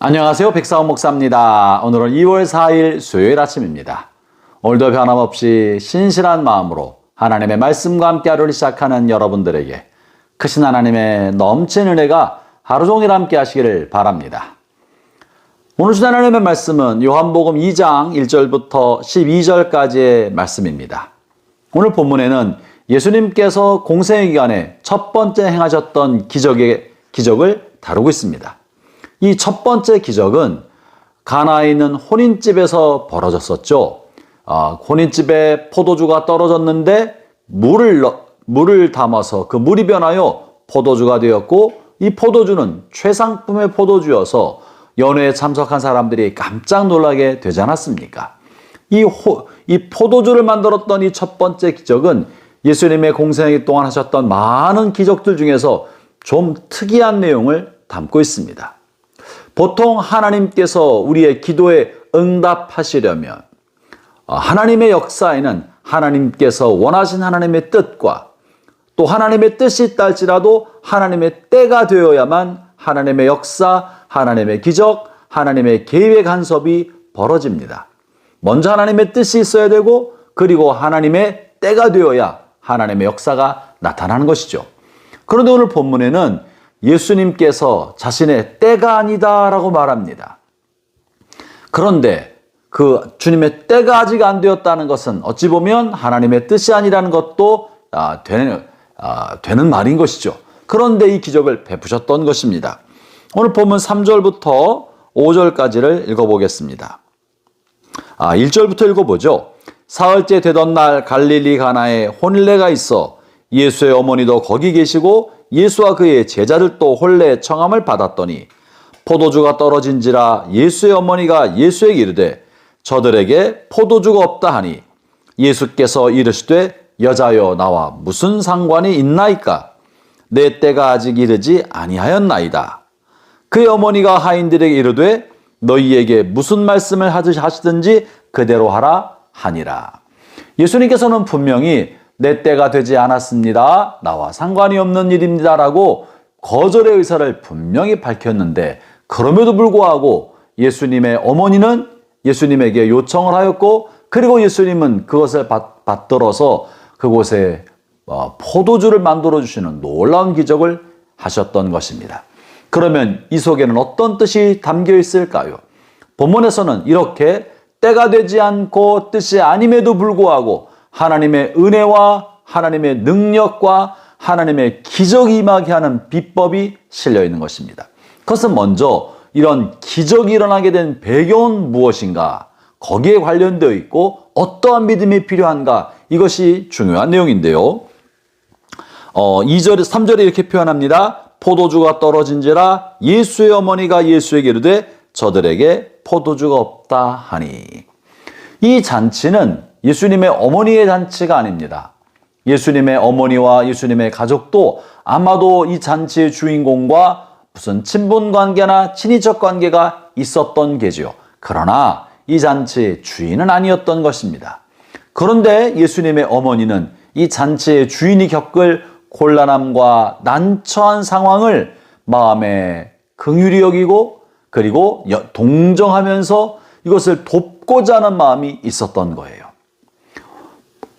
안녕하세요. 백사원 목사입니다. 오늘은 2월 4일 수요일 아침입니다. 오늘도 변함없이 신실한 마음으로 하나님의 말씀과 함께 하루를 시작하는 여러분들에게 크신 하나님의 넘치는 은혜가 하루 종일 함께 하시기를 바랍니다. 오늘 주신 하나님의 말씀은 요한복음 2장 1절부터 12절까지의 말씀입니다. 오늘 본문에는 예수님께서 공생의 기간에 첫 번째 행하셨던 기적을 다루고 있습니다. 이 첫 번째 기적은 가나에 있는 혼인집에서 벌어졌었죠. 혼인집에 포도주가 떨어졌는데 물을 담아서 그 물이 변하여 포도주가 되었고, 이 포도주는 최상품의 포도주여서 연회에 참석한 사람들이 깜짝 놀라게 되지 않았습니까? 이 포도주를 만들었던 이 첫 번째 기적은 예수님의 공생애 동안 하셨던 많은 기적들 중에서 좀 특이한 내용을 담고 있습니다. 보통 하나님께서 우리의 기도에 응답하시려면 하나님의 역사에는 하나님께서 원하신 하나님의 뜻과 또 하나님의 뜻이 있다 할지라도 하나님의 때가 되어야만 하나님의 역사, 하나님의 기적, 하나님의 계획 간섭이 벌어집니다. 먼저 하나님의 뜻이 있어야 되고, 그리고 하나님의 때가 되어야 하나님의 역사가 나타나는 것이죠. 그런데 오늘 본문에는 예수님께서 자신의 때가 아니다라고 말합니다. 그런데 그 주님의 때가 아직 안 되었다는 것은 어찌 보면 하나님의 뜻이 아니라는 것도 되는 말인 것이죠. 그런데 이 기적을 베푸셨던 것입니다. 오늘 본문 3절부터 5절까지를 읽어보겠습니다. 1절부터 읽어보죠. 사흘째 되던 날 갈릴리 가나에 혼례가 있어 예수의 어머니도 거기 계시고 예수와 그의 제자들도 혼례 청함을 받았더니 포도주가 떨어진지라 예수의 어머니가 예수에게 이르되 저들에게 포도주가 없다 하니 예수께서 이르시되 여자여 나와 무슨 상관이 있나이까? 내 때가 아직 이르지 아니하였나이다. 그의 어머니가 하인들에게 이르되 너희에게 무슨 말씀을 하시든지 그대로 하라 하니라. 예수님께서는 분명히 내 때가 되지 않았습니다, 나와 상관이 없는 일입니다라고 거절의 의사를 분명히 밝혔는데, 그럼에도 불구하고 예수님의 어머니는 예수님에게 요청을 하였고, 그리고 예수님은 그것을 받들어서 그곳에 포도주를 만들어 주시는 놀라운 기적을 하셨던 것입니다. 그러면 이 속에는 어떤 뜻이 담겨 있을까요? 본문에서는 이렇게 때가 되지 않고 뜻이 아님에도 불구하고 하나님의 은혜와 하나님의 능력과 하나님의 기적이 임하게 하는 비법이 실려 있는 것입니다. 그것은 먼저 이런 기적이 일어나게 된 배경은 무엇인가, 거기에 관련되어 있고 어떠한 믿음이 필요한가, 이것이 중요한 내용인데요. 3절에 이렇게 표현합니다. 포도주가 떨어진지라 예수의 어머니가 예수에게 이르되 저들에게 포도주가 없다 하니. 이 잔치는 예수님의 어머니의 잔치가 아닙니다. 예수님의 어머니와 예수님의 가족도 아마도 이 잔치의 주인공과 무슨 친분 관계나 친인척 관계가 있었던 게지요. 그러나 이 잔치의 주인은 아니었던 것입니다. 그런데 예수님의 어머니는 이 잔치의 주인이 겪을 곤란함과 난처한 상황을 마음에 긍휼히 여기고, 그리고 동정하면서 이것을 돕고자 하는 마음이 있었던 거예요.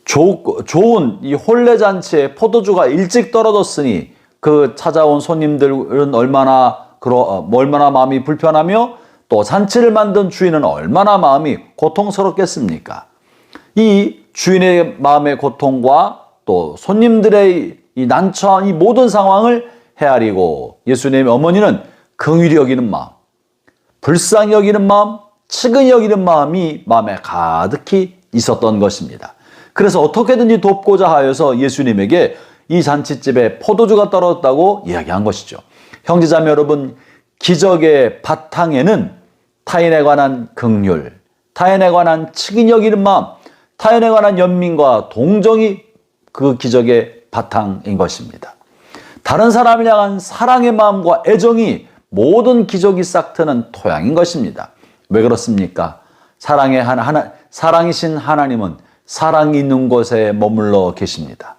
좋은 이 혼례잔치에 포도주가 일찍 떨어졌으니 그 찾아온 손님들은 얼마나 마음이 불편하며, 또 잔치를 만든 주인은 얼마나 마음이 고통스럽겠습니까? 이 주인의 마음의 고통과 또 손님들의 이 난처한 이 모든 상황을 헤아리고 예수님의 어머니는 긍휼히 여기는 마음, 불쌍히 여기는 마음, 측은히 여기는 마음이 마음에 가득히 있었던 것입니다. 그래서 어떻게든지 돕고자 하여서 예수님에게 이 잔치집에 포도주가 떨어졌다고 이야기한 것이죠. 형제자매 여러분, 기적의 바탕에는 타인에 관한 긍휼, 타인에 관한 측은히 여기는 마음, 타인에 관한 연민과 동정이 그 기적의 바탕인 것입니다. 다른 사람을 향한 사랑의 마음과 애정이 모든 기적이 싹트는 토양인 것입니다. 왜 그렇습니까? 사랑이신 하나님은 사랑이 있는 곳에 머물러 계십니다.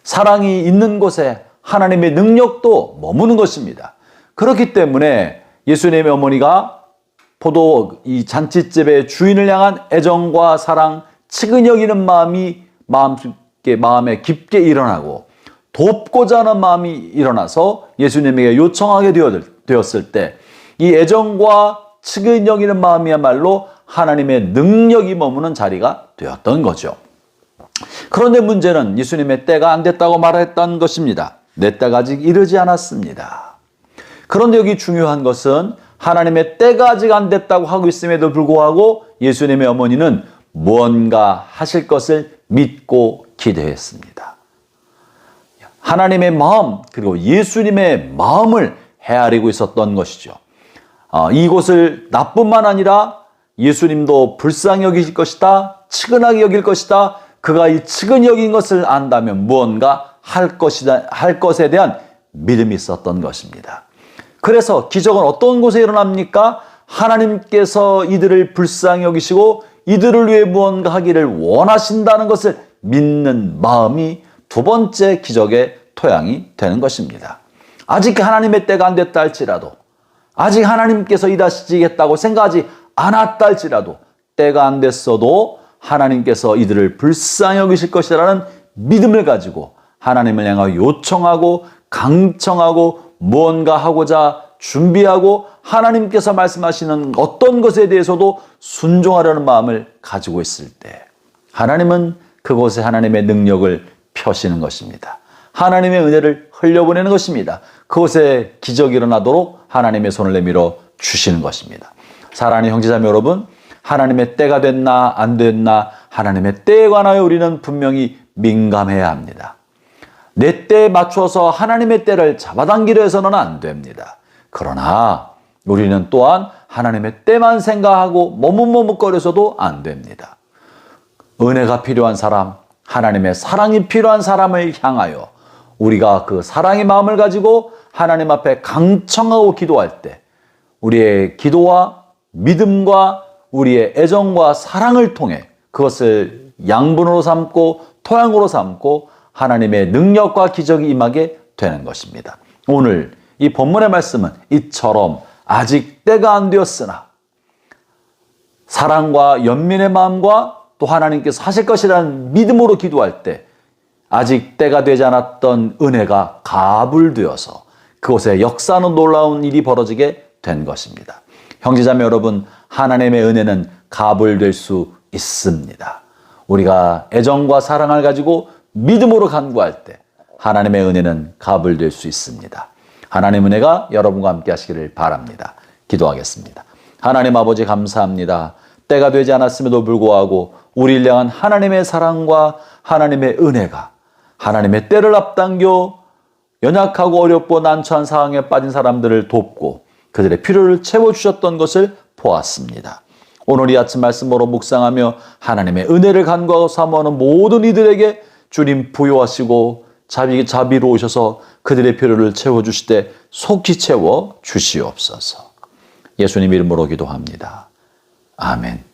사랑이 있는 곳에 하나님의 능력도 머무는 것입니다. 그렇기 때문에 예수님의 어머니가 이 잔치집의 주인을 향한 애정과 사랑, 측은히 여기는 마음이 마음에 깊게 일어나고 돕고자 하는 마음이 일어나서 예수님에게 요청하게 되었을 때 이 애정과 측은히 여기는 마음이야말로 하나님의 능력이 머무는 자리가 되었던 거죠. 그런데 문제는 예수님의 때가 안 됐다고 말했던 것입니다. 내 때가 아직 이르지 않았습니다. 그런데 여기 중요한 것은 하나님의 때가 아직 안 됐다고 하고 있음에도 불구하고 예수님의 어머니는 무언가 하실 것을 믿고 기대했습니다. 하나님의 마음 그리고 예수님의 마음을 헤아리고 있었던 것이죠. 이곳을 나뿐만 아니라 예수님도 불쌍히 여길 것이다, 측은하게 여길 것이다. 그가 이 측은히 여긴 것을 안다면 무언가 할 것에 대한 믿음이 있었던 것입니다. 그래서 기적은 어떤 곳에 일어납니까? 하나님께서 이들을 불쌍히 여기시고 이들을 위해 무언가 하기를 원하신다는 것을 믿는 마음이 두 번째 기적의 토양이 되는 것입니다. 아직 하나님의 때가 안 됐다 할지라도, 아직 하나님께서 일하시겠다고 생각하지 않았다 할지라도, 때가 안 됐어도 하나님께서 이들을 불쌍히 여기실 것이라는 믿음을 가지고 하나님을 향하여 요청하고 강청하고 무언가 하고자 준비하고 하나님께서 말씀하시는 어떤 것에 대해서도 순종하려는 마음을 가지고 있을 때 하나님은 그곳에 하나님의 능력을 펴시는 것입니다. 하나님의 은혜를 흘려보내는 것입니다. 그곳에 기적이 일어나도록 하나님의 손을 내밀어 주시는 것입니다. 사랑하는 형제자매 여러분, 하나님의 때가 됐나 안 됐나 하나님의 때에 관하여 우리는 분명히 민감해야 합니다. 내 때에 맞춰서 하나님의 때를 잡아당기려 해서는 안 됩니다. 그러나 우리는 또한 하나님의 때만 생각하고 머뭇머뭇거려서도 안 됩니다. 은혜가 필요한 사람, 하나님의 사랑이 필요한 사람을 향하여 우리가 그 사랑의 마음을 가지고 하나님 앞에 강청하고 기도할 때 우리의 기도와 믿음과 우리의 애정과 사랑을 통해 그것을 양분으로 삼고 토양으로 삼고 하나님의 능력과 기적이 임하게 되는 것입니다. 오늘 이 본문의 말씀은 이처럼 아직 때가 안 되었으나 사랑과 연민의 마음과 또 하나님께서 하실 것이라는 믿음으로 기도할 때 아직 때가 되지 않았던 은혜가 가불되어서 그곳에 역사하는 놀라운 일이 벌어지게 된 것입니다. 형제자매 여러분, 하나님의 은혜는 가불될 수 있습니다. 우리가 애정과 사랑을 가지고 믿음으로 간구할 때 하나님의 은혜는 가불될 수 있습니다. 하나님의 은혜가 여러분과 함께 하시기를 바랍니다. 기도하겠습니다. 하나님 아버지 감사합니다. 때가 되지 않았음에도 불구하고 우리를 향한 하나님의 사랑과 하나님의 은혜가 하나님의 때를 앞당겨 연약하고 어렵고 난처한 상황에 빠진 사람들을 돕고 그들의 필요를 채워주셨던 것을 보았습니다. 오늘 이 아침 말씀으로 묵상하며 하나님의 은혜를 간구하고 사모하는 모든 이들에게 주님 부요하시고 자비로우셔서 그들의 필요를 채워주시되 속히 채워 주시옵소서. 예수님 이름으로 기도합니다. 아멘.